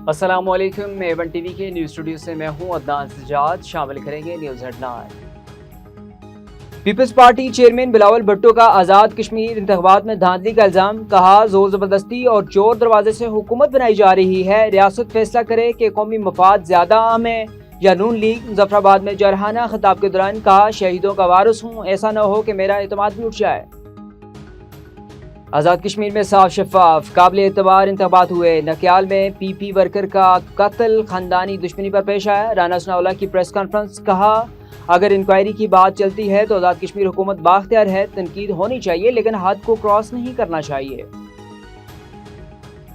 अस्सलामुअलैकुम। A1 TV के news studio से मैं हूं अदनान सजाद। शामिल करेंगे news headline. Peoples Party chairman Bilawal Bhutto का आज़ाद कश्मीर इंतखाबात में धांधली का इल्ज़ाम। कहा, जोर ज़बरदस्ती और चोर दरवाजे से हुकूमत बनाई जा रही है। रियासत फैसला करे कि कौमी मफाद ज़्यादा अहम है या नून लीग। मुजफ्फराबाद में जरहाना खिताब के दौरान कहा, शहीदों का वारिस हूँ, ऐसा न हो कि मेरा एतमाद भी उठ जाए। आज़ाद कश्मीर में साफ शफाफ काबिल एतबार इंतखाबात हुए। नकियाल में पीपी वर्कर का कत्ल खानदानी दुश्मनी पर पेश आया। राना सनाउल्लाह की प्रेस कॉन्फ्रेंस। कहा, अगर इंक्वायरी की बात चलती है तो आज़ाद कश्मीर हुकूमत बाख्तियार है, तनकीद होनी चाहिए लेकिन हद को क्रॉस नहीं करना चाहिए।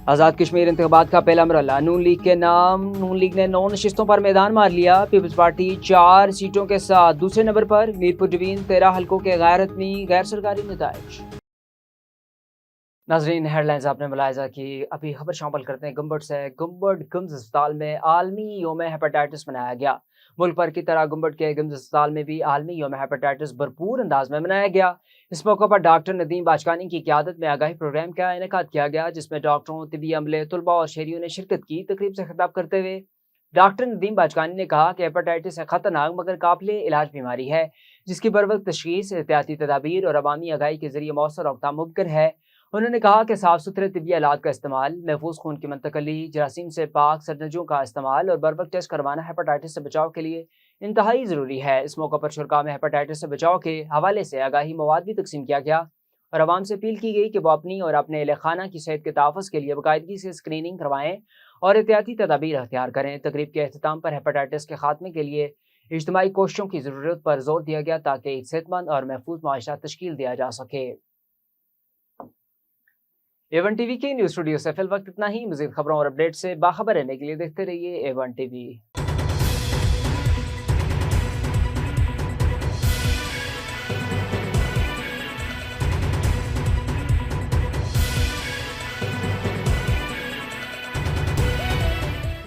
आज़ाद कश्मीर इंतखाबात का पहला मरहला नून लीग के नाम। नून लीग ने 9 नशिस्तों पर मैदान मार लिया। पीपल्स पार्टी 4 सीटों के साथ दूसरे नंबर पर। मीरपुर डिवीजन 13 हल्कों के गैर हतमी गैर सरकारी नताइज। नाजरीन, हेडलाइंस आपने मुलाहिजा की। अभी खबर शामिल करते हैं गुम्बद से। गुम्बद गम्स अस्पताल में आलमी योम हेपेटाइटिस मनाया गया। मुल्क भर की तरह गुम्बद के गम्स अस्पताल में भी आलमी योम हेपेटाइटिस भरपूर अंदाज में मनाया गया। इस मौके पर डॉक्टर नदीम बाजकानी की क़यादत में आगाही प्रोग्राम का इनेकाद किया गया, जिसमें डॉक्टरों, तिबी अमले, तुलबा और शहरियों ने शिरकत की। तकरीब से खिताब करते हुए डॉक्टर नदीम बाजकानी ने कहा कि हेपेटाइटिस एक खतरनाक मगर काबिल इलाज बीमारी है, जिसकी बरवक्त तशखीस, एहतियाती तदाबीर और अवामी आगाही के जरिए मौसर रोकथाम मुमकिन है। उन्होंने कहा कि साफ सुथरे तिबी आलात का इस्तेमाल, महफूज खून की मुंतकली, जरासीम से पाक सरनजों का इस्तेमाल और बर वक्त टेस्ट करवाना हेपेटाइटिस से बचाव के लिए इंतहाई ज़रूरी है। इस मौके पर शुरा में हेपेटाइटिस से बचाव के हवाले से आगाही मवाद भी तकसीम किया गया और आवाम से अपील की गई कि वह अपनी और अपने अहल खाना की सेहत के तहफ़्फ़ुज़ के लिए बाकायदगी से स्क्रीनिंग करवाएं और एहतियाती तदाबीर अख्तियार करें। तकरीब के अख्ताम पर हेपेटाइटिस के खात्मे के लिए इज्तिमाई कोशिशों की ज़रूरत पर जोर दिया गया ताकि एक सेहतमंद और महफूज माशरा तश्कील दिया जा सके। A1 टीवी के न्यूज़ स्टूडियो से फिल वक्त इतना ही। मज़ीद खबरों और अपडेट से बाखबर रहने के लिए देखते रहिए A1 टीवी।